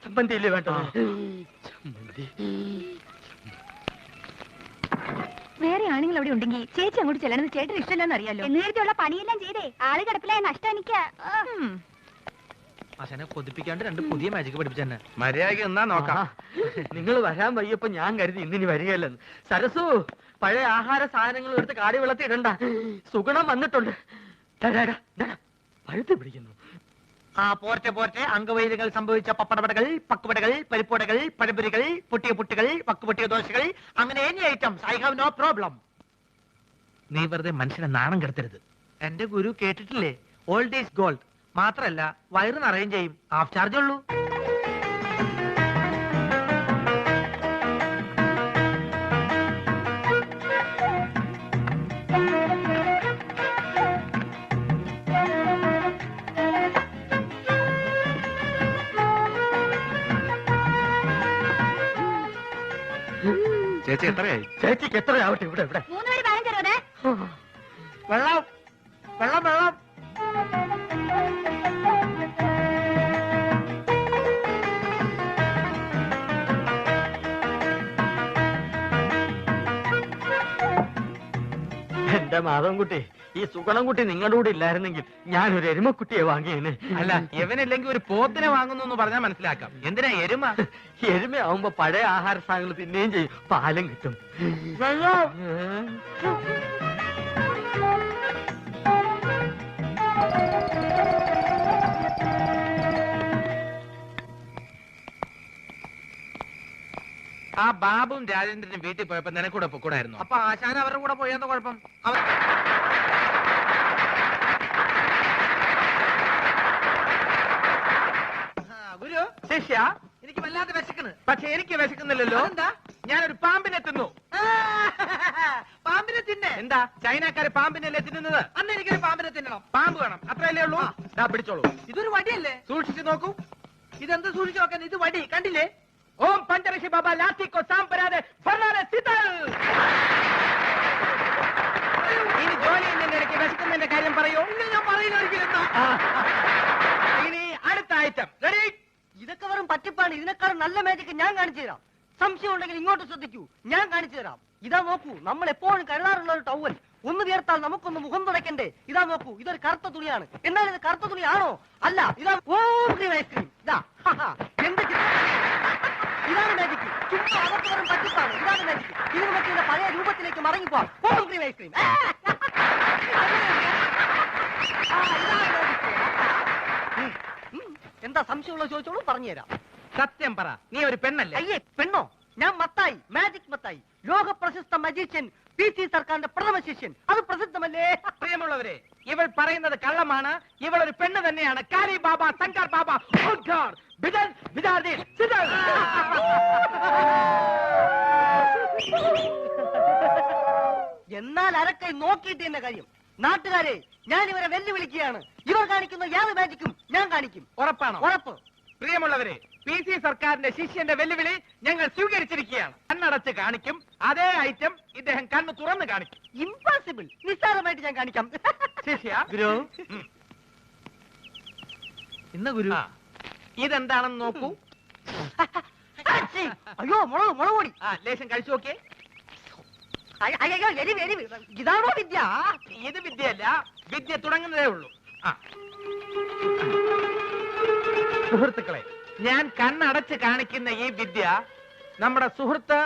ചമ്മന്തിയില്ലേ വേണ്ടത്? വേറെ ആണുങ്ങൾ അവിടെ ഉണ്ടെങ്കിൽ ചേച്ചി അങ്ങോട്ട് ചെല്ലണമെന്ന് ചേട്ടൻ ഇഷ്ടമല്ലെന്ന് അറിയാലോ. എന്നേരത്തുള്ള പണിയെല്ലാം ചെയ്തേ ആള് കിടപ്പിലായ നഷ്ടം എനിക്ക്. അച്ഛനെ കൊതിപ്പിക്കാണ്ട് 2 പുതിയ മാജിക് പഠിപ്പിച്ചെന്നെ. മര്യാദയ്ക്ക് എന്നാ നോക്കാം. നിങ്ങൾ വരാൻ വയ്യപ്പോ ഞാൻ കരുതി ഇന്നിനി വരികയല്ലെന്ന്. സരസു, പഴയ ആഹാര സാധനങ്ങൾ എടുത്ത് കാടി വെള്ളത്തിൽ ഇടണ്ട. സുഗുണം വന്നിട്ടുണ്ട്. പഴുത്ത് പിടിക്കുന്നു. പോർട്ടെ പോർട്ടെ. അംഗവൈദ്യങ്ങൾ സംഭവിച്ച പപ്പടപടകൾ, പക്കുപടകൾ, പരിപ്പുടകൾ, പഴപുരികൾ, പൊട്ടിയ പുട്ടുകൾ, വക്കുപൊട്ടിയ ദോശകൾ, അങ്ങനെ any items. I have no problem. നീ വെറുതെ മനുഷ്യനെ നാണം കെടുത്തരുത്. എന്റെ ഗുരു കേട്ടിട്ടില്ലേ, ഓൾഡ് ഈസ് ഗോൾഡ്. മാത്രല്ല വയറ് നിറയും ചെയ്യും. ഹാഫ് ചാർജ് ഉള്ളൂ. ചേച്ചി എത്രയായി? ചേച്ചിക്ക് എത്രയാവട്ടെ? ഇവിടെ ഇവിടെ 3 മണി 15 വെള്ളം വെള്ളം വെള്ളം. എന്റെ മാധവൻകുട്ടി, ഈ സുഗണൻകുട്ടി നിങ്ങളുടെ കൂടെ ഇല്ലായിരുന്നെങ്കിൽ ഞാനൊരു എരുമക്കുട്ടിയെ വാങ്ങിയേനെ. അല്ല, ഇവനില്ലെങ്കിൽ ഒരു പോത്തിനെ വാങ്ങുന്നു എന്ന് പറഞ്ഞാൽ മനസ്സിലാക്കാം. എന്തിനാ എരുമ? എരുമയാവുമ്പോ പഴയ ആഹാര സാധനങ്ങൾ തിന്നുകയും ചെയ്യും, പാലും കിട്ടും. ആ ബാബുവും രാജേന്ദ്രനും വീട്ടിൽ പോയപ്പോ നിനക്കൂടെ പൊക്കൂടായിരുന്നു. അപ്പൊ ആശാൻ അവരുടെ കൂടെ പോയെന്ന കുഴപ്പം? ഗുരു, ശിഷ്യ, എനിക്ക് വല്ലാതെ വിശക്കുന്നു. പക്ഷെ എനിക്ക് വിശക്കുന്നില്ലല്ലോ. എന്താ? ഞാനൊരു പാമ്പിനെ തിന്നു. പാമ്പിനെ തിന്നെ? എന്താ, ചൈനക്കാര് പാമ്പിനല്ലേ തിന്നുന്നത്? അന്ന് എനിക്കൊരു പാമ്പിനെ തിന്നണം. പാമ്പ് വേണം, അത്രയല്ലേ ഉള്ളൂ. പിടിച്ചോളൂ. ഇതൊരു വടിയല്ലേ? സൂക്ഷിച്ചു നോക്കൂ. ഇതെന്ത് സൂക്ഷിച്ചു നോക്കാൻ? ഇത് വടി കണ്ടില്ലേ? ഓം പഞ്ചരക്ഷി ബാബ ലാത്തിക്കോ സാമ്പരാതെ ഇനി ജോലി ചെയ്യുന്നതിന്റെ ഇടയ്ക്ക് വിശക്കുന്നതിന്റെ കാര്യം പറയൂ. ഞാൻ പറയില്ല ഒരിക്കലും. ഇനി അടുത്ത ഐറ്റം റെഡി. ഇതൊക്കെ വെറും പറ്റിപ്പാണ്. ഇതിനേക്കാളും നല്ല മാജിക് ഞാൻ കാണിച്ചു തരാം. സംശയം ഉണ്ടെങ്കിൽ ഇങ്ങോട്ട് ശ്രദ്ധിക്കൂ, ഞാൻ കാണിച്ചു തരാം. ഇതാ നോക്കൂ, നമ്മൾ എപ്പോഴും കരുതാറുള്ള ഒരു ടവൽ. ഒന്ന് വിയർത്താൽ നമുക്കൊന്ന് മുഖം തുടയ്ക്കണ്ടേ? ഇതാ നോക്കൂ, ഇതൊരു കറുത്ത തുണിയാണ്. എന്നാൽ ഇത് കറുത്ത തുണിയാണോ? അല്ല. ഇതാ ഐസ്ക്രീം. ഇതാ എന്ത് ഇതാണ് മാജിക്. ചുമ്മാ അതൊക്കെ വെറും പറ്റിപ്പാണ്. ഇതാണ് മാജിക്. ഇതിന് പറ്റിയ പഴയ രൂപത്തിലേക്ക് മടങ്ങിപ്പോവാം. ഐസ്ക്രീം. എന്താ സംശയമുള്ള ചോദിച്ചോളൂ, പറഞ്ഞുതരാം. സത്യം പറ, നീ ഒരു പെണ്ണല്ലേ? അയ്യേ, പെണ്ണോ? ഞാൻ മത്തായി, മാജിക് മത്തായി, ലോക പ്രശസ്ത മജീഷ്യൻ, PC സർക്കാരിന്റെ പ്രഥമ ശിഷ്യൻ. അത് പ്രസിദ്ധമല്ലേ? പ്രിയമുള്ളവരെ, ഇവൾ പറയുന്നത് കള്ളമാണ്. ഇവൾ ഒരു പെണ്ണ് തന്നെയാണ്. കാലി ബാബ, ശങ്കർ ബാബ, എന്നാൽ അരക്കൈ നോക്കിയിട്ട് എന്നെ കാര്യം. നാട്ടുകാരെ, ഞാൻ ഇവരെ വെല്ലുവിളിക്കുകയാണ്. ഇവർ കാണിക്കുന്ന യാതൊരു മാജിക്കും ഞാൻ കാണിക്കും. ഉറപ്പാണോ? ഉറപ്പ്. പ്രിയമുള്ളവരെ, PC സർക്കാരിന്റെ ശിഷ്യന്റെ വെല്ലുവിളി ഞങ്ങൾ സ്വീകരിച്ചിരിക്കുകയാണ്. കണ്ണടച്ച് കാണിക്കും. അതേ ഐറ്റം ഇദ്ദേഹം കണ്ണ് തുറന്ന് കാണിക്കും. ഇംപോസിബിൾ. നിസ്സാരമായിട്ട് ഞാൻ കാണിക്കാം. ശിഷ്യ, ഗുരു, ഇന്ന് ഗുരു ഇതെന്താണെന്ന് നോക്കൂ. അയ്യോ, മുളക് പൊടി. ലേശം കഴിച്ചു നോക്കിയേ. അയ്യോ, ഇതാണോ വിദ്യ? ഇത് വിദ്യയല്ല, വിദ്യ തുടങ്ങുന്നതേ ഉള്ളൂ. സുഹൃത്തുക്കളെ, ഞാൻ കണ്ണടച്ച് കാണിക്കുന്ന ഈ വിദ്യ നമ്മുടെ സുഹൃത്ത്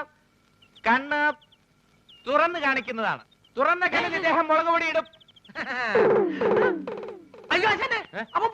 കണ്ണ് തുറന്ന് കാണിക്കുന്നതാണ്. തുറന്ന കണ്ണിൽ ഇദ്ദേഹം മുളക് പൊടി ഇടും. അയ്യോ, അച്ഛനെ, അപ്പൊ